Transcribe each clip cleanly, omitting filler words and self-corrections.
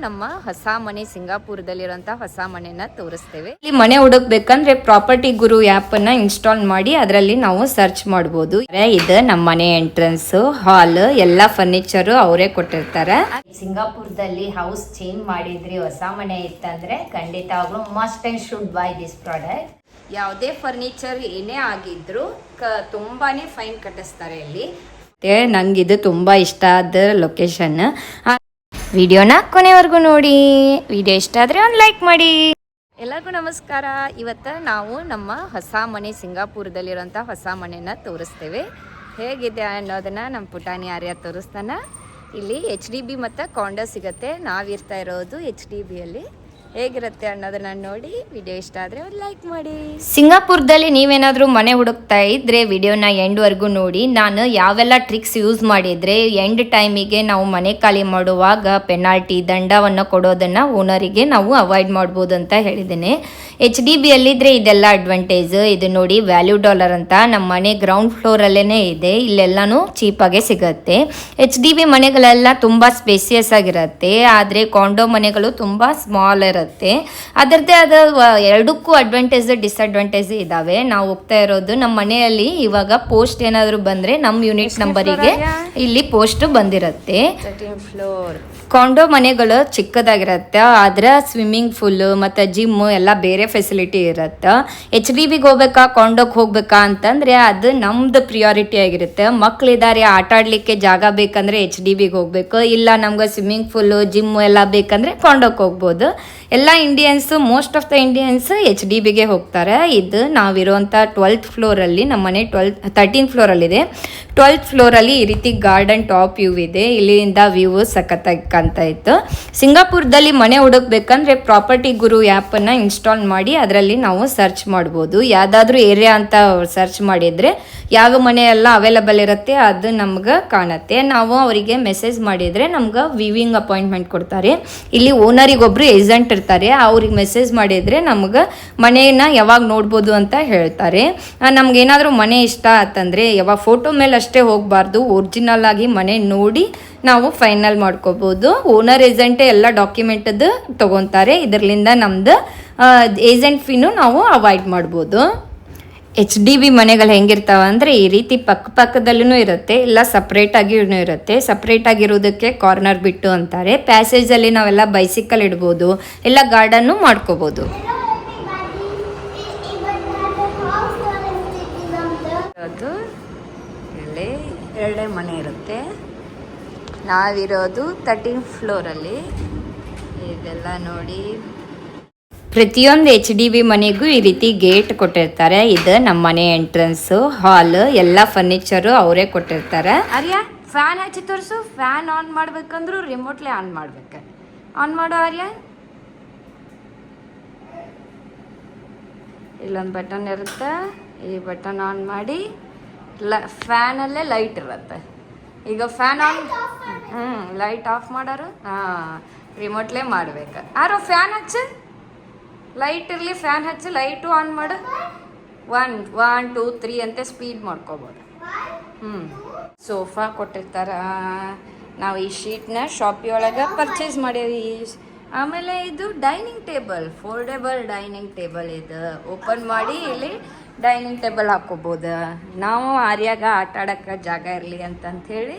ನಮ್ಮ ಹೊಸ ಮನೆ ಸಿಂಗಾಪುರದಲ್ಲಿರುವಂತಹ ಹೊಸ ಮನೆನ ತೋರಿಸ್ತೇವೆ. ಇಲ್ಲಿ ಮನೆ ಹುಡುಕ್ಬೇಕಂದ್ರೆ ಪ್ರಾಪರ್ಟಿ ಗುರು ಆ್ಯಪ್ ಅನ್ನ ಇನ್ಸ್ಟಾಲ್ ಮಾಡಿ ಅದರಲ್ಲಿ ನಾವು ಸರ್ಚ್ ಮಾಡ್ಬೋದು. ಇದು ನಮ್ಮ ಮನೆ ಎಂಟ್ರೆನ್ಸ್, ಹಾಲ್, ಎಲ್ಲ ಫರ್ನಿಚರ್ ಅವರೇ ಕೊಟ್ಟಿರ್ತಾರೆ. ಸಿಂಗಾಪುರದಲ್ಲಿ ಹೌಸ್ ಚೇಂಜ್ ಮಾಡಿದ್ರಿ, ಹೊಸ ಮನೆ ಇತ್ತಂದ್ರೆ ಖಂಡಿತವಾಗ್ಲೂ must and should by this product. ಯಾವುದೇ ಫರ್ನಿಚರ್ ಏನೇ ಆಗಿದ್ರು ತುಂಬಾನೇ ಫೈನ್ ಕಟ್ಟಿಸ್ತಾರೆ ಇಲ್ಲಿ. ನಂಗೆ ಇದು ತುಂಬಾ ಇಷ್ಟ ಆದ ಲೊಕೇಶನ್. ವಿಡಿಯೋನ ಕೊನೆವರೆಗೂ ನೋಡಿ. ವಿಡಿಯೋ ಇಷ್ಟ ಆದರೆ ಒಂದು ಲೈಕ್ ಮಾಡಿ. ಎಲ್ಲರಿಗೂ ನಮಸ್ಕಾರ. ಇವತ್ತು ನಾವು ನಮ್ಮ ಹೊಸ ಮನೆ ಸಿಂಗಾಪುರದಲ್ಲಿರುವಂಥ ಹೊಸ ಮನೆನ ತೋರಿಸ್ತೇವೆ. ಹೇಗಿದೆ ಅನ್ನೋದನ್ನು ನಮ್ಮ ಪುಟಾಣಿ ಆರ್ಯ ತೋರಿಸ್ತಾನೆ. ಇಲ್ಲಿ HDB ಮತ್ತು ಕಾಂಡೋ ಸಿಗುತ್ತೆ. ನಾವಿರ್ತಾ ಇರೋದು HDBಯಲ್ಲಿ. ಹೇಗಿರುತ್ತೆ ಅನ್ನೋದನ್ನ ನೋಡಿ. ವಿಡಿಯೋ ಇಷ್ಟ ಆದರೆ ಒಂದು ಲೈಕ್ ಮಾಡಿ. ಸಿಂಗಾಪುರದಲ್ಲಿ ನೀವೇನಾದರೂ ಮನೆ ಹುಡುಕ್ತಾ ಇದ್ರೆ ವಿಡಿಯೋನ ಎಂಡ್ವರೆಗೂ ನೋಡಿ. ನಾನು ಯಾವೆಲ್ಲ ಟ್ರಿಕ್ಸ್ ಯೂಸ್ ಮಾಡಿದರೆ ಎಂಡ್ ಟೈಮಿಗೆ ನಾವು ಮನೆ ಖಾಲಿ ಮಾಡುವಾಗ ಪೆನಾಲ್ಟಿ ದಂಡವನ್ನು ಕೊಡೋದನ್ನು ಓನರಿಗೆ ನಾವು ಅವಾಯ್ಡ್ ಮಾಡ್ಬೋದು ಅಂತ ಹೇಳಿದ್ದೇನೆ. HDBಯಲ್ಲಿದ್ದರೆ ಇದೆಲ್ಲ ಅಡ್ವಾಂಟೇಜ್. ಇದು ನೋಡಿ ವ್ಯಾಲ್ಯೂ ಡಾಲರ್ ಅಂತ ನಮ್ಮ ಮನೆ ಗ್ರೌಂಡ್ ಫ್ಲೋರಲ್ಲೇ ಇದೆ. ಇಲ್ಲೆಲ್ಲನೂ ಚೀಪಾಗೆ ಸಿಗುತ್ತೆ. HDB ಮನೆಗಳೆಲ್ಲ ತುಂಬ ಸ್ಪೇಸಿಯಸ್ ಆಗಿರುತ್ತೆ, ಆದರೆ ಕಾಂಡೋ ಮನೆಗಳು ತುಂಬ ಸ್ಮಾಲ್ ಇರುತ್ತೆ. ಅದರದ್ದೇ ಆದ ಎರಡಕ್ಕೂ ಅಡ್ವಾಂಟೇಜ್ ಡಿಸ್ಅಡ್ವಾಂಟೇಜ್ ಇದಾವೆ. ನಾವು ಹೋಗ್ತಾ ಇರೋದು ನಮ್ಮ ಮನೆಯಲ್ಲಿ ಇವಾಗ ಪೋಸ್ಟ್ ಏನಾದರೂ ಬಂದ್ರೆ ನಮ್ಮ ಯೂನಿಟ್ ನಂಬರಿಗೆ ಇಲ್ಲಿ ಪೋಸ್ಟ್ ಬಂದಿರುತ್ತೆ. ಕಾಂಡೋ ಮನೆಗಳು ಚಿಕ್ಕದಾಗಿರುತ್ತೆ, ಆದ್ರೆ ಸ್ವಿಮ್ಮಿಂಗ್ ಪೂಲ್ ಮತ್ತು ಜಿಮ್ ಎಲ್ಲ ಬೇರೆ ಫೆಸಿಲಿಟಿ ಇರುತ್ತೆ. HDBಗೆ ಹೋಗ್ಬೇಕಾ ಕಾಂಡೋಗೆ ಹೋಗ್ಬೇಕಾ ಅಂತಂದ್ರೆ ಅದು ನಮ್ದು ಪ್ರಿಯಾರಿಟಿ ಆಗಿರುತ್ತೆ. ಮಕ್ಕಳಿದ್ದಾರೆ, ಆಟ ಆಡ್ಲಿಕ್ಕೆ ಜಾಗ ಬೇಕಂದ್ರೆ HDBಗೆ ಹೋಗ್ಬೇಕು. ಇಲ್ಲ ನಮ್ಗೆ ಸ್ವಿಮ್ಮಿಂಗ್ ಪೂಲ್ ಜಿಮ್ ಎಲ್ಲ ಬೇಕಂದ್ರೆ ಕಾಂಡೋಗೆ ಹೋಗ್ಬೋದು. ಎಲ್ಲ Indians, most of the Indians HDBಗೆ ಹೋಗ್ತಾರೆ. ಇದು ನಾವಿರುವಂಥ 12th ಫ್ಲೋರಲ್ಲಿ, ನಮ್ಮ ಮನೆ 13th ಫ್ಲೋರಲ್ಲಿದೆ. 12th ಫ್ಲೋರಲ್ಲಿ ಈ ರೀತಿ ಗಾರ್ಡನ್ ಟಾಪ್ ವ್ಯೂ ಇದೆ. ಇಲ್ಲಿಂದ ವ್ಯೂ ಸಖತ್ತಾಗಿ ಕಾಣ್ತಾ ಇತ್ತು. ಸಿಂಗಾಪುರದಲ್ಲಿ ಮನೆ ಹುಡುಕ್ಬೇಕಂದ್ರೆ ಪ್ರಾಪರ್ಟಿ ಗುರು ಆ್ಯಪನ್ನು ಇನ್ಸ್ಟಾಲ್ ಮಾಡಿ ಅದರಲ್ಲಿ ನಾವು ಸರ್ಚ್ ಮಾಡ್ಬೋದು. ಯಾವುದಾದ್ರೂ ಏರಿಯಾ ಅಂತ ಸರ್ಚ್ ಮಾಡಿದರೆ ಯಾವ ಮನೆ ಎಲ್ಲ ಅವೈಲಬಲ್ ಇರುತ್ತೆ ಅದು ನಮ್ಗೆ ಕಾಣುತ್ತೆ. ನಾವು ಅವರಿಗೆ ಮೆಸೇಜ್ ಮಾಡಿದರೆ ನಮ್ಗೆ ವಿವಿಂಗ್ ಅಪಾಯಿಂಟ್ಮೆಂಟ್ ಕೊಡ್ತಾರೆ. ಇಲ್ಲಿ ಓನರಿಗೊಬ್ಬರು ಏಜೆಂಟ್ ಇರ್ತಾರೆ. ಅವ್ರಿಗೆ ಮೆಸೇಜ್ ಮಾಡಿದರೆ ನಮ್ಗೆ ಮನೆಯನ್ನು ಯಾವಾಗ ನೋಡ್ಬೋದು ಅಂತ ಹೇಳ್ತಾರೆ. ನಮ್ಗೇನಾದರೂ ಮನೆ ಇಷ್ಟ ಆತಂದರೆ ಯಾವಾಗ ಫೋಟೋ ಮೇಲೆ ಅಷ್ಟೇ ಹೋಗಬಾರ್ದು, ಒರಿಜಿನಲ್ ಆಗಿ ಮನೆ ನೋಡಿ ನಾವು ಫೈನಲ್ ಮಾಡ್ಕೋಬೋದು. ಓನರ್ ಏಜೆಂಟೇ ಎಲ್ಲ ಡಾಕ್ಯುಮೆಂಟದ್ದು ತೊಗೊತಾರೆ. ಇದರಿಂದ ನಮ್ಮದು ಏಜೆಂಟ್ ಫೀನು ನಾವು ಅವಾಯ್ಡ್ ಮಾಡ್ಬೋದು. HDB ಮನೆಗಳು ಹೆಂಗಿರ್ತಾವೆ ಅಂದರೆ ಈ ರೀತಿ ಪಕ್ಕದಲ್ಲೂ ಇರುತ್ತೆ, ಇಲ್ಲ ಸಪ್ರೇಟಾಗಿಯೂ ಇರುತ್ತೆ. ಸಪ್ರೇಟಾಗಿರೋದಕ್ಕೆ ಕಾರ್ನರ್ ಬಿಟ್ಟು ಅಂತಾರೆ. ಪ್ಯಾಸೇಜಲ್ಲಿ ನಾವೆಲ್ಲ ಬೈಸಿಕಲ್ ಇಡ್ಬೋದು, ಇಲ್ಲ ಗಾರ್ಡನ್ನು ಮಾಡ್ಕೋಬೋದು. ಅದು ಇಲ್ಲಿ ಎರಡೇ ಮನೆ ಇರುತ್ತೆ. ನಾವಿರೋದು 13th ಫ್ಲೋರಲ್ಲಿ. ಇದೆಲ್ಲ ನೋಡಿ, ಪ್ರತಿಯೊಂದು HDB ಮನೆಗೂ ಈ ರೀತಿ ಗೇಟ್ ಕೊಟ್ಟಿರ್ತಾರೆ. ಇದು ನಮ್ಮ ಮನೆ ಎಂಟ್ರೆನ್ಸು, ಹಾಲ್, ಎಲ್ಲ ಫರ್ನಿಚರು ಅವರೇ ಕೊಟ್ಟಿರ್ತಾರೆ. ಆರ್ಯ ಫ್ಯಾನ್ ಹಚ್ಚಿ ತೋರಿಸು. ಫ್ಯಾನ್ ಆನ್ ಮಾಡ್ಬೇಕಂದ್ರೂ ರಿಮೋಟ್ಲೆ ಆನ್ ಮಾಡ್ಬೇಕು. ಆನ್ ಮಾಡೋ ಆರ್ಯ. ಇಲ್ಲೊಂದು ಬಟನ್ ಇರುತ್ತೆ, ಈ ಬಟನ್ ಆನ್ ಮಾಡಿ ಫ್ಯಾನಲ್ಲೇ ಲೈಟ್ ಇರುತ್ತೆ. ಈಗ ಫ್ಯಾನ್ ಆನ್, ಲೈಟ್ ಆಫ್ ಮಾಡೋರು ರಿಮೋಟ್ಲೇ ಮಾಡ್ಬೇಕು. ಯಾರು ಫ್ಯಾನ್ ಹಚ್ಚು, ಲೈಟ್ ಇರಲಿ, ಫ್ಯಾನ್ ಹಚ್ಚಿ, ಲೈಟು ಆನ್ ಮಾಡು. 1 2 3 ಅಂತ ಸ್ಪೀಡ್ ಮಾಡ್ಕೋಬೋದು. ಸೋಫಾ ಕೊಟ್ಟಿರ್ತಾರ. ನಾವು ಈ ಶೀಟ್ನ ಶಾಪಿ ಒಳಗೆ ಪರ್ಚೇಸ್ ಮಾಡೀವಿ. ಆಮೇಲೆ ಇದು dining table, foldable dining table. ಇದು ಓಪನ್ ಮಾಡಿ ಇಲ್ಲಿ ಡೈನಿಂಗ್ ಟೇಬಲ್ ಹಾಕೋಬೋದು. ನಾವು ಆರ್ಯಾಗ ಆಟ ಆಡೋಕ್ಕೆ ಜಾಗ ಇರಲಿ ಅಂತಂಥೇಳಿ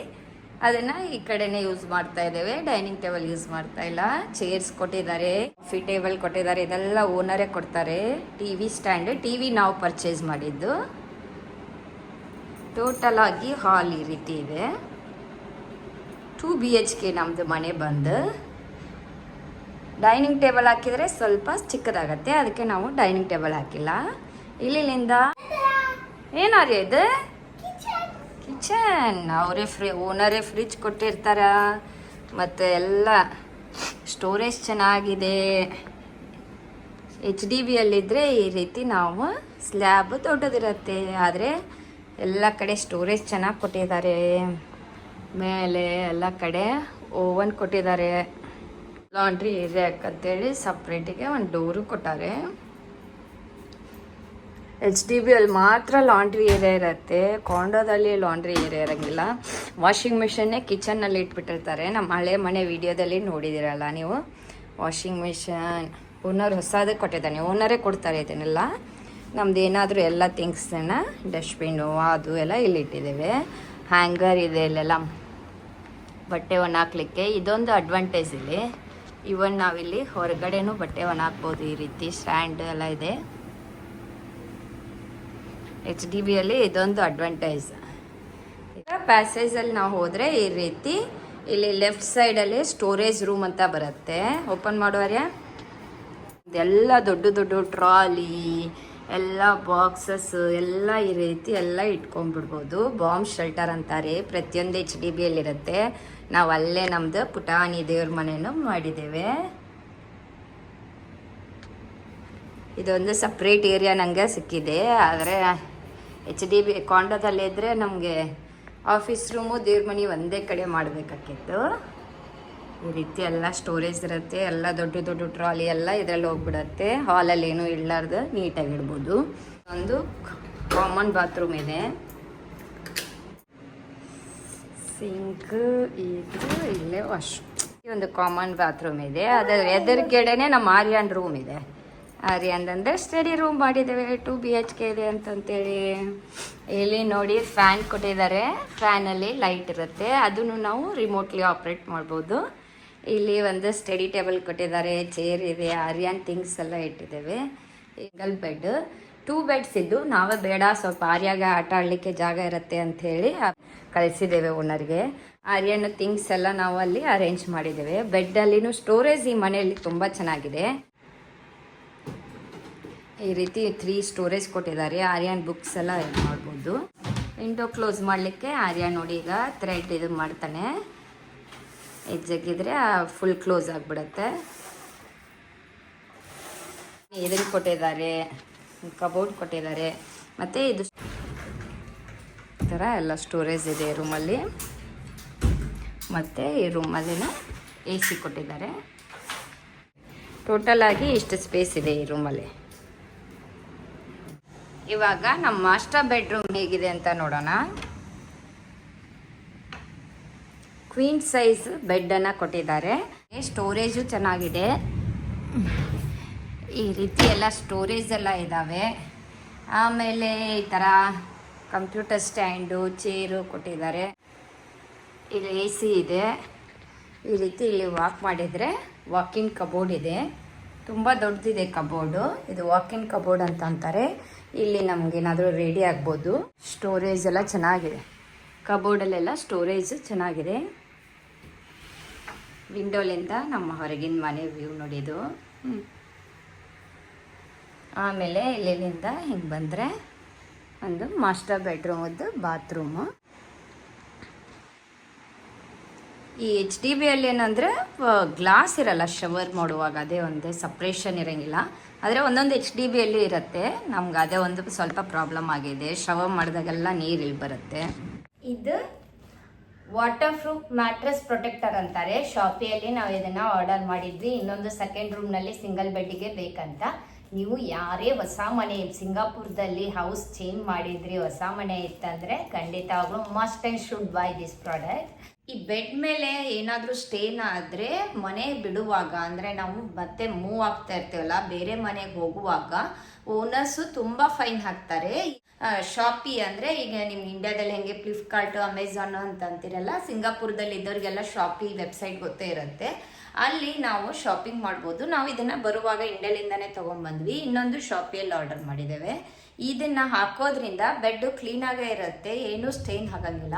ಅದನ್ನು ಈ ಕಡೆನೇ ಯೂಸ್ ಮಾಡ್ತಾ ಇದ್ದೇವೆ. ಡೈನಿಂಗ್ ಟೇಬಲ್ ಯೂಸ್ ಮಾಡ್ತಾ ಇಲ್ಲ. ಚೇರ್ಸ್ ಕೊಟ್ಟಿದ್ದಾರೆ, ಕಾಫಿ ಟೇಬಲ್ ಕೊಟ್ಟಿದ್ದಾರೆ, ಇದೆಲ್ಲ ಓನರೇ ಕೊಡ್ತಾರೆ. TV ಸ್ಟ್ಯಾಂಡ್, TV ನಾವು ಪರ್ಚೇಸ್ ಮಾಡಿದ್ದು. ಟೋಟಲ್ ಆಗಿ ಹಾಲ್ ಈ ರೀತಿ ಇದೆ. 2 BHK ನಮ್ಮದು ಮನೆ ಬಂದು. ಡೈನಿಂಗ್ ಟೇಬಲ್ ಹಾಕಿದರೆ ಸ್ವಲ್ಪ ಚಿಕ್ಕದಾಗತ್ತೆ, ಅದಕ್ಕೆ ನಾವು ಡೈನಿಂಗ್ ಟೇಬಲ್ ಹಾಕಿಲ್ಲ. ಇಲ್ಲಿಂದ ಏನಾರ್ಯ ಇದು ಕಿಚನ್. ಅವರೇ ಓನರೇ ಫ್ರಿಜ್ ಕೊಟ್ಟಿರ್ತಾರ. ಮತ್ತು ಎಲ್ಲ ಸ್ಟೋರೇಜ್ ಚೆನ್ನಾಗಿದೆ. HDBಯಲ್ಲಿದ್ದರೆ ಈ ರೀತಿ ನಾವು ಸ್ಲ್ಯಾಬ್ ದೊಡ್ಡದಿರುತ್ತೆ, ಆದರೆ ಎಲ್ಲ ಕಡೆ ಸ್ಟೋರೇಜ್ ಚೆನ್ನಾಗಿ ಕೊಟ್ಟಿದ್ದಾರೆ. ಮೇಲೆ ಎಲ್ಲ ಕಡೆ ಓವನ್ ಕೊಟ್ಟಿದ್ದಾರೆ. ಲಾಂಡ್ರಿ ಏರಿಯಾಕ್ಕೆ ಅಂತೇಳಿ ಸಪ್ರೇಟಿಗೆ ಒಂದು ಡೋರು ಕೊಟ್ಟಾರೆ. HDB ಅಲ್ಲಿ ಮಾತ್ರ ಲಾಂಡ್ರಿ ಏರಿಯಾ ಇರುತ್ತೆ. ಕಾಂಡೋದಲ್ಲಿ ಲಾಂಡ್ರಿ ಏರಿಯಾ ಇರೋಂಗಿಲ್ಲ. ವಾಷಿಂಗ್ ಮಿಷನ್ನೇ ಕಿಚನ್ನಲ್ಲಿ ಇಟ್ಬಿಟ್ಟಿರ್ತಾರೆ. ನಮ್ಮ ಹಳೆ ಮನೆ ವಿಡಿಯೋದಲ್ಲಿ ನೋಡಿದಿರಲ್ಲ ನೀವು. ವಾಷಿಂಗ್ ಮಿಷನ್ ಓನರ್ ಹೊಸದೇ ಕೊಟ್ಟಿದ್ದಾನೆ, ಓನರೇ ಕೊಡ್ತಾರೆ ಇದನ್ನೆಲ್ಲ. ನಮ್ದು ಏನಾದರೂ ಎಲ್ಲ ಥಿಂಗ್ಸನ್ನು ಡಸ್ಟ್ಬಿನ್ನು ಅದು ಎಲ್ಲ ಇಲ್ಲಿ ಇಟ್ಟಿದ್ದೇವೆ. ಹ್ಯಾಂಗರ್ ಇದೆ ಇಲ್ಲೆಲ್ಲ ಬಟ್ಟೆ ಒಣ ಹಾಕ್ಲಿಕ್ಕೆ. ಇದೊಂದು ಅಡ್ವಾಂಟೇಜ್ ಇಲ್ಲಿ. ಇವನ್ ನಾವಿಲ್ಲಿ ಹೊರಗಡೆನೂ ಬಟ್ಟೆ ಒಣ ಹಾಕ್ಬೋದು. ಈ ರೀತಿ ಸ್ಟ್ಯಾಂಡ್ ಎಲ್ಲ ಇದೆ. HDBಯಲ್ಲಿ ಇದೊಂದು ಅಡ್ವಾಂಟೇಜ್. ಈಗ ಪ್ಯಾಸೇಜಲ್ಲಿ ನಾವು ಹೋದರೆ ಈ ರೀತಿ ಇಲ್ಲಿ ಲೆಫ್ಟ್ ಸೈಡಲ್ಲಿ ಸ್ಟೋರೇಜ್ ರೂಮ್ ಅಂತ ಬರುತ್ತೆ. ಓಪನ್ ಮಾಡುವಾರೆ ಇದೆಲ್ಲ ದೊಡ್ಡ ದೊಡ್ಡ ಟ್ರಾಲಿ ಎಲ್ಲ ಬಾಕ್ಸಸ್ ಎಲ್ಲ ಈ ರೀತಿ ಎಲ್ಲ ಇಟ್ಕೊಂಡ್ಬಿಡ್ಬೋದು. ಬಾಂಬ್ ಶೆಲ್ಟರ್ ಅಂತಾರೆ. ಪ್ರತಿಯೊಂದು HDBಯಲ್ಲಿರುತ್ತೆ. ನಾವು ಅಲ್ಲೇ ನಮ್ಮದು ಪುಟಾಣಿ ದೇವ್ರ ಮನೆಯನ್ನು ಮಾಡಿದ್ದೇವೆ. ಇದೊಂದು ಸಪ್ರೇಟ್ ಏರಿಯಾ ನನಗೆ ಸಿಕ್ಕಿದೆ. ಆದರೆ HDB ಕಾಂಡೋದಲ್ಲಿದ್ದರೆ ನಮಗೆ ಆಫೀಸ್ ರೂಮು ದೇವ್ರ ಮನೆ ಒಂದೇ ಕಡೆ ಮಾಡಬೇಕಾಗಿತ್ತು. ಈ ರೀತಿ ಎಲ್ಲ ಸ್ಟೋರೇಜ್ ಇರುತ್ತೆ. ಎಲ್ಲ ದೊಡ್ಡ ದೊಡ್ಡ ಟ್ರಾಲಿ ಎಲ್ಲ ಇದರಲ್ಲಿ ಹೋಗ್ಬಿಡತ್ತೆ. ಹಾಲಲ್ಲಿ ಏನೂ ಇಡಲಾರ್ದು ನೀಟಾಗಿ ಇಡ್ಬೋದು. ಒಂದು ಕಾಮನ್ ಬಾತ್ರೂಮ್ ಇದೆ. ಸಿಂಕ್ ಇದು ಇಲ್ಲೇ ವಾಶ್. ಒಂದು ಕಾಮನ್ ಬಾತ್ರೂಮ್ ಇದೆ. ಅದರ ಎದುರುಗಡೆನೆ ನಮ್ಮ ಆರ್ಯನ್ ರೂಮ್ ಇದೆ. ಆರ್ಯನ್ ಅಂದರೆ ಸ್ಟಡಿ ರೂಮ್ ಮಾಡಿದ್ದೇವೆ. 2 BHK ಇದೆ ಅಂತಂತೇಳಿ. ಇಲ್ಲಿ ನೋಡಿ ಫ್ಯಾನ್ ಕೊಟ್ಟಿದ್ದಾರೆ. ಫ್ಯಾನಲ್ಲಿ ಲೈಟ್ ಇರುತ್ತೆ. ಅದನ್ನು ನಾವು ರಿಮೋಟ್ಲಿ ಆಪ್ರೇಟ್ ಮಾಡ್ಬೋದು. ಇಲ್ಲಿ ಒಂದು ಸ್ಟಡಿ ಟೇಬಲ್ ಕೊಟ್ಟಿದ್ದಾರೆ. ಚೇರ್ ಇದೆ. ಆರ್ಯನ್ ಥಿಂಗ್ಸ್ ಎಲ್ಲ ಇಟ್ಟಿದ್ದೇವೆ. ಸಿಂಗಲ್ ಬೆಡ್ 2 ಬೆಡ್ಸ್ ಇದ್ದು ನಾವೇ ಬೇಡ ಸ್ವಲ್ಪ ಆರ್ಯಾಗ ಆಟ ಆಡಲಿಕ್ಕೆ ಜಾಗ ಇರುತ್ತೆ ಅಂಥೇಳಿ ಕಳಿಸಿದ್ದೇವೆ ಓನರ್ಗೆ. ಆರ್ಯನ್ ಥಿಂಗ್ಸ್ ಎಲ್ಲ ನಾವು ಅಲ್ಲಿ ಅರೇಂಜ್ ಮಾಡಿದ್ದೇವೆ. ಬೆಡ್ಡಲ್ಲಿನೂ ಸ್ಟೋರೇಜ್ ಈ ಮನೆಯಲ್ಲಿ ತುಂಬ ಚೆನ್ನಾಗಿದೆ. ಈ ರೀತಿ 3 ಸ್ಟೋರೇಜ್ ಕೊಟ್ಟಿದ್ದಾರೆ. ಆರ್ಯನ್ ಬುಕ್ಸ್ ಎಲ್ಲ ಮಾಡ್ಬೋದು. ವಿಂಡೋ ಕ್ಲೋಸ್ ಮಾಡಲಿಕ್ಕೆ ಆರ್ಯನ್ ನೋಡಿ ಈಗ ಥ್ರೆಡ್ ಇದು ಮಾಡ್ತಾನೆ. ಜಗ್ಗಿದ್ರೆ ಫುಲ್ ಕ್ಲೋಸ್ ಆಗಿಬಿಡುತ್ತೆ. ಇದನ್ನು ಕೊಟ್ಟಿದ್ದಾರೆ. ಕಬೋರ್ಡ್ ಕೊಟ್ಟಿದ್ದಾರೆ. ಮತ್ತು ಇದು ಈ ಥರ ಎಲ್ಲ ಸ್ಟೋರೇಜ್ ಇದೆ ರೂಮಲ್ಲಿ. ಮತ್ತು ಈ ರೂಮಲ್ಲಿನ AC ಕೊಟ್ಟಿದ್ದಾರೆ. ಟೋಟಲ್ ಆಗಿ ಇಷ್ಟು ಸ್ಪೇಸ್ ಇದೆ ಈ ರೂಮಲ್ಲಿ. ಇವಾಗ ನಮ್ಮ ಮಾಸ್ಟರ್ ಬೆಡ್ರೂಮ್ ಹೇಗಿದೆ ಅಂತ ನೋಡೋಣ. ಕ್ವೀನ್ ಸೈಜ್ ಬೆಡ್ಡನ್ನು ಕೊಟ್ಟಿದ್ದಾರೆ. ಸ್ಟೋರೇಜು ಚೆನ್ನಾಗಿದೆ. ಈ ರೀತಿ ಎಲ್ಲ ಸ್ಟೋರೇಜ್ ಎಲ್ಲ ಇದ್ದಾವೆ. ಆಮೇಲೆ ಈ ಥರ ಕಂಪ್ಯೂಟರ್ ಸ್ಟ್ಯಾಂಡು ಚೇರು ಕೊಟ್ಟಿದ್ದಾರೆ. ಇಲ್ಲಿ AC ಇದೆ. ಈ ರೀತಿ ಇಲ್ಲಿ ವಾಕ್ ಮಾಡಿದರೆ ವಾಕಿನ್ ಕಬೋರ್ಡ್ ಇದೆ. ತುಂಬ ದೊಡ್ಡದಿದೆ ಕಬೋರ್ಡು. ಇದು ವಾಕಿನ್ ಕಬೋರ್ಡ್ ಅಂತ ಅಂತಾರೆ. ಇಲ್ಲಿ ನಮಗೇನಾದರೂ ರೆಡಿ ಆಗ್ಬೋದು. ಸ್ಟೋರೇಜ್ ಎಲ್ಲ ಚೆನ್ನಾಗಿದೆ. ಕಬೋರ್ಡಲ್ಲೆಲ್ಲ ಸ್ಟೋರೇಜ್ ಚೆನ್ನಾಗಿದೆ. ವಿಂಡೋಲಿಂದ ನಮ್ಮ ಹೊರಗಿನ ಮನೆ ವ್ಯೂ ನೋಡಿದ್ದು. ಆಮೇಲೆ ಇಲ್ಲಿಂದ ಹಿಂಗೆ ಬಂದರೆ ಒಂದು ಮಾಸ್ಟರ್ ಬೆಡ್ರೂಮದ್ದು ಬಾತ್ರೂಮು. ಈ HDBಯಲ್ಲಿ ಏನಂದರೆ ಗ್ಲಾಸ್ ಇರಲ್ಲ ಶವರ್ ಮಾಡುವಾಗ. ಅದೇ ಒಂದು ಸಪ್ರೇಷನ್ ಇರೋಂಗಿಲ್ಲ. ಆದರೆ ಒಂದೊಂದು HDBಯಲ್ಲಿ ಇರುತ್ತೆ. ನಮ್ಗೆ ಅದೇ ಒಂದು ಸ್ವಲ್ಪ ಪ್ರಾಬ್ಲಮ್ ಆಗಿದೆ. ಶವರ್ ಮಾಡಿದಾಗೆಲ್ಲ ನೀರು ಇಲ್ಲಿ ಬರುತ್ತೆ. ಇದು ವಾಟರ್ ಪ್ರೂಫ್ ಮ್ಯಾಟ್ರೆಸ್ ಪ್ರೊಟೆಕ್ಟರ್ ಅಂತಾರೆ. ಶಾಪಿಯಲ್ಲಿ ನಾವು ಇದನ್ನು ಆರ್ಡರ್ ಮಾಡಿದ್ವಿ. ಇನ್ನೊಂದು ಸೆಕೆಂಡ್ ರೂಮ್ನಲ್ಲಿ ಸಿಂಗಲ್ ಬೆಡ್ಡಿಗೆ ಬೇಕಂತ. ನೀವು ಯಾರೇ ಹೊಸ ಮನೆ ಸಿಂಗಾಪುರದಲ್ಲಿ ಹೌಸ್ ಚೇಂಜ್ ಮಾಡಿದ್ರಿ, ಹೊಸ ಮನೆ ಇತ್ತಂದರೆ ಖಂಡಿತವಾಗ್ಲೂ must and should by this product. ಈ ಬೆಡ್ ಮೇಲೆ ಏನಾದರೂ ಸ್ಟೇನ್ ಆದರೆ ಮನೆ ಬಿಡುವಾಗ, ಅಂದರೆ ನಾವು ಮತ್ತೆ ಮೂವ್ ಆಗ್ತಾ ಇರ್ತೀವಲ್ಲ, ಬೇರೆ ಮನೆಗೆ ಹೋಗುವಾಗ ಓನರ್ಸು ತುಂಬ ಫೈನ್ ಹಾಕ್ತಾರೆ. ಶಾಪಿ ಅಂದರೆ ಈಗ ನಿಮ್ಮ ಇಂಡಿಯಾದಲ್ಲಿ ಹೆಂಗೆ ಫ್ಲಿಪ್ಕಾರ್ಟು ಅಮೆಝಾನು ಅಂತ ಅಂತಿರಲ್ಲ, ಸಿಂಗಾಪುರದಲ್ಲಿ ಇದ್ದವ್ರಿಗೆಲ್ಲ ಶಾಪಿ ವೆಬ್ಸೈಟ್ ಗೊತ್ತೇ ಇರುತ್ತೆ. ಅಲ್ಲಿ ನಾವು ಶಾಪಿಂಗ್ ಮಾಡ್ಬೋದು. ನಾವು ಇದನ್ನು ಬರುವಾಗ ಇಂಡಿಯಾಲಿಂದನೇ ತೊಗೊಂಡ್ಬಂದ್ವಿ. ಇನ್ನೊಂದು ಶಾಪಿಯಲ್ಲಿ ಆರ್ಡರ್ ಮಾಡಿದ್ದೇವೆ. ಇದನ್ನು ಹಾಕೋದ್ರಿಂದ ಬೆಡ್ಡು ಕ್ಲೀನಾಗೇ ಇರುತ್ತೆ, ಏನೂ ಸ್ಟೇನ್ ಆಗಂಗಿಲ್ಲ.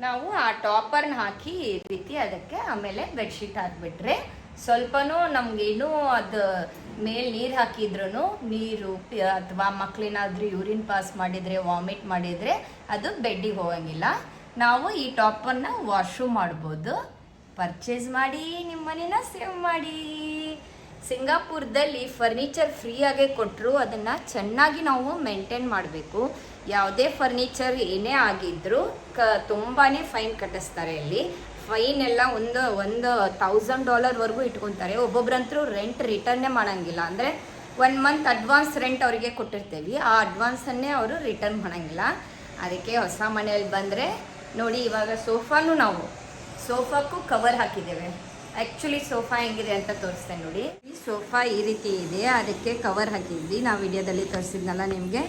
ನಾವು ಆ ಟಾಪರ್ನ ಹಾಕಿ ಈ ರೀತಿ ಅದಕ್ಕೆ ಆಮೇಲೆ ಬೆಡ್ಶೀಟ್ ಹಾಕಿಬಿಟ್ರೆ ಸ್ವಲ್ಪನೂ ನಮಗೇನು ಅದು ಮೇಲೆ ನೀರು ಹಾಕಿದ್ರೂ ನೀರು ಅಥವಾ ಮಕ್ಕಳೇನಾದರೂ ಯೂರಿನ್ ಪಾಸ್ ಮಾಡಿದರೆ, ವಾಮಿಟ್ ಮಾಡಿದರೆ ಅದು ಬೆಡ್ಡಿಗೆ ಹೋಗಂಗಿಲ್ಲ. ನಾವು ಈ ಟಾಪನ್ನು ವಾಶು ಮಾಡ್ಬೋದು. ಪರ್ಚೇಸ್ ಮಾಡಿ ನಿಮ್ಮ ಮನೇನ ಸೇವ್ ಮಾಡಿ. ಸಿಂಗಾಪುರದಲ್ಲಿ ಫರ್ನಿಚರ್ ಫ್ರೀಯಾಗೆ ಕೊಟ್ಟರು, ಅದನ್ನು ಚೆನ್ನಾಗಿ ನಾವು ಮೇಂಟೈನ್ ಮಾಡಬೇಕು. ಯಾವುದೇ ಫರ್ನಿಚರ್ ಏನೇ ಆಗಿದ್ದರೂ ತುಂಬಾ ಫೈನ್ ಕಟ್ಟಿಸ್ತಾರೆ ಇಲ್ಲಿ. ಫೈನ್ ಎಲ್ಲ $1,000 ಇಟ್ಕೊತಾರೆ. ಒಬ್ಬೊಬ್ರಂತರೂ ರೆಂಟ್ ರಿಟರ್ನೇ ಮಾಡೋಂಗಿಲ್ಲ. ಅಂದರೆ 1 ಮಂತ್ ಅಡ್ವಾನ್ಸ್ ರೆಂಟ್ ಅವರಿಗೆ ಕೊಟ್ಟಿರ್ತೀವಿ. ಆ ಅಡ್ವಾನ್ಸನ್ನೇ ಅವರು ರಿಟರ್ನ್ ಮಾಡೋಂಗಿಲ್ಲ. ಅದಕ್ಕೆ ಹೊಸ ಮನೆಯಲ್ಲಿ ಬಂದರೆ ನೋಡಿ, ಇವಾಗ ಸೋಫಾಕ್ಕೂ ಕವರ್ ಹಾಕಿದ್ದೇವೆ. ಆ್ಯಕ್ಚುಲಿ ಸೋಫಾ ಹೆಂಗಿದೆ ಅಂತ ತೋರಿಸ್ತೇನೆ ನೋಡಿ. ಈ ಸೋಫಾ ಈ ರೀತಿ ಇದೆ, ಅದಕ್ಕೆ ಕವರ್ ಹಾಕಿದ್ವಿ. ನಾವು ವಿಡಿಯೋದಲ್ಲಿ ತೋರಿಸಿದ್ನಲ್ಲ ನಿಮಗೆ.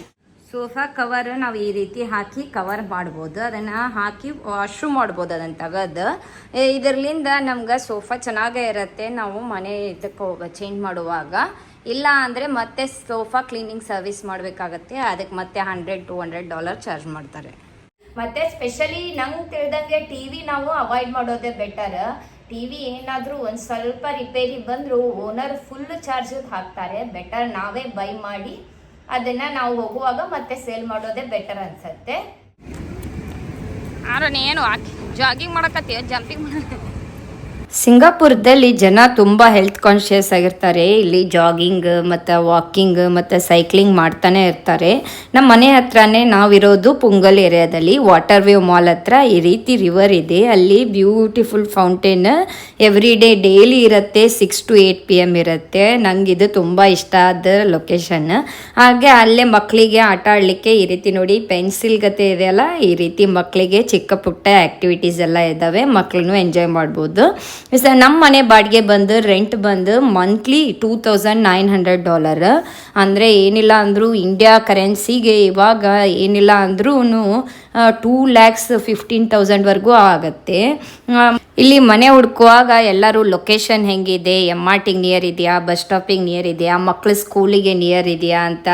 ಸೋಫಾ ಕವರ್ ನಾವು ಈ ರೀತಿ ಹಾಕಿ ಕವರ್ ಮಾಡ್ಬೋದು. ಅದನ್ನು ಹಾಕಿ ವಾಶು ಮಾಡ್ಬೋದು ಅದನ್ನು ತೆಗೆದು. ಇದರಿಂದ ನಮ್ಗೆ ಸೋಫಾ ಚೆನ್ನಾಗೇ ಇರುತ್ತೆ ನಾವು ಮನೆ ಇದಕ್ಕೆ ಚೇಂಜ್ ಮಾಡುವಾಗ. ಇಲ್ಲ ಅಂದರೆ ಮತ್ತೆ ಸೋಫಾ ಕ್ಲೀನಿಂಗ್ ಸರ್ವಿಸ್ ಮಾಡಬೇಕಾಗತ್ತೆ. ಅದಕ್ಕೆ ಮತ್ತೆ $100-200 ಚಾರ್ಜ್ ಮಾಡ್ತಾರೆ. ಮತ್ತು ಸ್ಪೆಷಲಿ ನಂಗೆ ತಿಳಿದಂಗೆ ಟಿ ವಿ ನಾವು ಅವಾಯ್ಡ್ ಮಾಡೋದೇ ಬೆಟರ್. ಟಿ ವಿ ಏನಾದರೂ ಒಂದು ಸ್ವಲ್ಪ ರಿಪೇರಿ ಬಂದರೂ ಓನರ್ ಫುಲ್ ಚಾರ್ಜ್ ಹಾಕ್ತಾರೆ. ಬೆಟರ್ ನಾವೇ ಬೈ ಮಾಡಿ ಅದನ್ನು ನಾವು ಹೋಗುವಾಗ ಮತ್ತೆ ಸೇಲ್ ಮಾಡೋದೇ ಬೆಟರ್ ಅನ್ಸುತ್ತೆ. ಏನು ಜಾಗಿಂಗ್ ಮಾಡಕತ್ತೀಯ, ಜಂಪಿಂಗ್ ಸಿಂಗಾಪುರದಲ್ಲಿ ಜನ ತುಂಬ ಹೆಲ್ತ್ ಕಾನ್ಷಿಯಸ್ ಆಗಿರ್ತಾರೆ. ಇಲ್ಲಿ ಜಾಗಿಂಗ್ ಮತ್ತು ವಾಕಿಂಗ್ ಮತ್ತು ಸೈಕ್ಲಿಂಗ್ ಮಾಡ್ತಾನೆ ಇರ್ತಾರೆ. ನಮ್ಮ ಮನೆ ಹತ್ರನೇ ನಾವಿರೋದು ಪುಂಗಲ್ ಏರಿಯಾದಲ್ಲಿ ವಾಟರ್ ವೇವ್ ಮಾಲ್ ಹತ್ರ ಈ ರೀತಿ ರಿವರ್ ಇದೆ. ಅಲ್ಲಿ beautiful fountain every day daily ಇರುತ್ತೆ. 6 to 8 PM ಇರುತ್ತೆ. ನಂಗೆ ಇದು ತುಂಬ ಇಷ್ಟ ಆದ ಲೊಕೇಶನ್. ಹಾಗೆ ಅಲ್ಲೇ ಮಕ್ಕಳಿಗೆ ಆಟ ಆಡಲಿಕ್ಕೆ ಈ ರೀತಿ ನೋಡಿ ಪೆನ್ಸಿಲ್ ಗತೆ ಇದೆಯಲ್ಲ, ಈ ರೀತಿ ಮಕ್ಕಳಿಗೆ ಚಿಕ್ಕ ಪುಟ್ಟ ಆ್ಯಕ್ಟಿವಿಟೀಸ್ ಎಲ್ಲ ಇದ್ದಾವೆ. ಮಕ್ಕಳನ್ನು ಎಂಜಾಯ್ ಮಾಡ್ಬೋದು. ನಮ್ಮ ಮನೆ ಬಾಡಿಗೆ ಬಂದು ರೆಂಟ್ ಬಂದು ಮಂತ್ಲಿ $2,900. ಅಂದರೆ ಏನಿಲ್ಲ ಅಂದರೂ ಇಂಡಿಯಾ ಕರೆನ್ಸಿಗೆ ಇವಾಗ ಏನಿಲ್ಲ ಅಂದ್ರೂ 2,15,000 ಆಗುತ್ತೆ. ಇಲ್ಲಿ ಮನೆ ಹುಡ್ಕುವಾಗ ಎಲ್ಲರೂ ಲೊಕೇಶನ್ ಹೆಂಗಿದೆ, MRT ನಿಯರ್ ಇದೆಯಾ, ಬಸ್ ಸ್ಟಾಪಿಗೆ ನಿಯರ್ ಇದೆಯಾ, ಮಕ್ಕಳ ಸ್ಕೂಲಿಗೆ ನಿಯರ್ ಇದೆಯಾ ಅಂತ,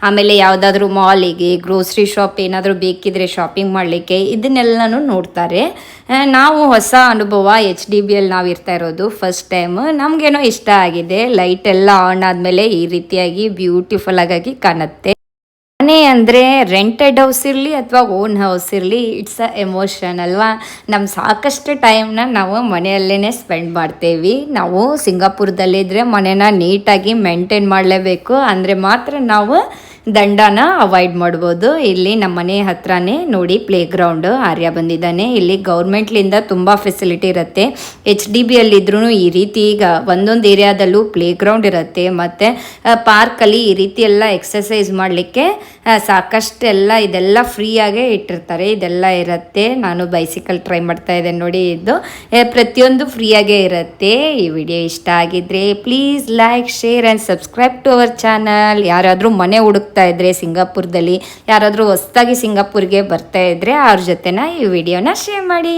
ಆಮೇಲೆ ಯಾವುದಾದ್ರೂ ಮಾಲಿಗೆ, ಗ್ರೋಸ್ರಿ ಶಾಪ್ ಏನಾದರೂ ಬೇಕಿದ್ರೆ ಶಾಪಿಂಗ್ ಮಾಡಲಿಕ್ಕೆ ಇದನ್ನೆಲ್ಲನೂ ನೋಡ್ತಾರೆ. ನಾವು ಹೊಸ ಅನುಭವ HDBL ನಾವು ಇರ್ತಾ ಇರೋದು ಫಸ್ಟ್ ಟೈಮ್. ನಮಗೇನೋ ಇಷ್ಟ ಆಗಿದೆ. ಲೈಟ್ ಎಲ್ಲ ಆನ್ ಆದಮೇಲೆ ಈ ರೀತಿಯಾಗಿ ಬ್ಯೂಟಿಫುಲ್ ಆಗಿ ಕಾಣುತ್ತೆ. ಮನೆ ಅಂದರೆ ರೆಂಟೆಡ್ ಹೌಸ್ ಇರಲಿ ಅಥವಾ ಓನ್ ಹೌಸ್ ಇರಲಿ, ಇಟ್ಸ್ ಅ ಎಮೋಷನ್ ಅಲ್ವಾ. ನಮ್ಮ ಸಾಕಷ್ಟು ಟೈಮ್ನ ನಾವು ಮನೆಯಲ್ಲೇ ಸ್ಪೆಂಡ್ ಮಾಡ್ತೇವೆ. ನಾವು ಸಿಂಗಾಪುರದಲ್ಲಿದ್ದರೆ ಮನೇನ ನೀಟಾಗಿ ಮೇಂಟೈನ್ ಮಾಡಲೇಬೇಕು. ಅಂದರೆ ಮಾತ್ರ ನಾವು ದಂಡನ ಅವಾಯ್ಡ್ ಮಾಡ್ಬೋದು. ಇಲ್ಲಿ ನಮ್ಮ ಮನೆ ಹತ್ರನೇ ನೋಡಿ ಪ್ಲೇ ಗ್ರೌಂಡ್ ಆರ್ಯ ಬಂದಿದ್ದಾನೆ. ಇಲ್ಲಿ ಗೌರ್ಮೆಂಟ್ಲಿಂದ ತುಂಬ ಫೆಸಿಲಿಟಿ ಇರುತ್ತೆ. HDBL ಇದ್ರೂ ಈ ರೀತಿ ಈಗ ಒಂದೊಂದು ಏರಿಯಾದಲ್ಲೂ ಪ್ಲೇ ಗ್ರೌಂಡ್ ಇರುತ್ತೆ. ಮತ್ತು ಪಾರ್ಕಲ್ಲಿ ಈ ರೀತಿ ಎಲ್ಲ ಎಕ್ಸಸೈಸ್ ಮಾಡಲಿಕ್ಕೆ ಸಾಕಷ್ಟೆಲ್ಲ ಇದೆಲ್ಲ ಫ್ರೀಯಾಗೇ ಇಟ್ಟಿರ್ತಾರೆ. ಇದೆಲ್ಲ ಇರುತ್ತೆ. ನಾನು ಬೈಸಿಕಲ್ ಟ್ರೈ ಮಾಡ್ತಾ ಇದ್ದೇನೆ ನೋಡಿ. ಇದು ಪ್ರತಿಯೊಂದು ಫ್ರೀಯಾಗೇ ಇರುತ್ತೆ. ಈ ವಿಡಿಯೋ ಇಷ್ಟ ಆಗಿದ್ರೆ please like, share and subscribe to our channel. ಯಾರಾದರೂ ಮನೆ ಹುಡುಕ್ತಾ ಇದ್ರೆ ಸಿಂಗಾಪುರದಲ್ಲಿ, ಯಾರಾದರೂ ಹೊಸದಾಗಿ ಸಿಂಗಾಪುರ್ಗೆ ಬರ್ತಾ ಇದ್ರೆ ಅವ್ರ ಜೊತೆನ ಈ ವಿಡಿಯೋನ ಶೇರ್ ಮಾಡಿ.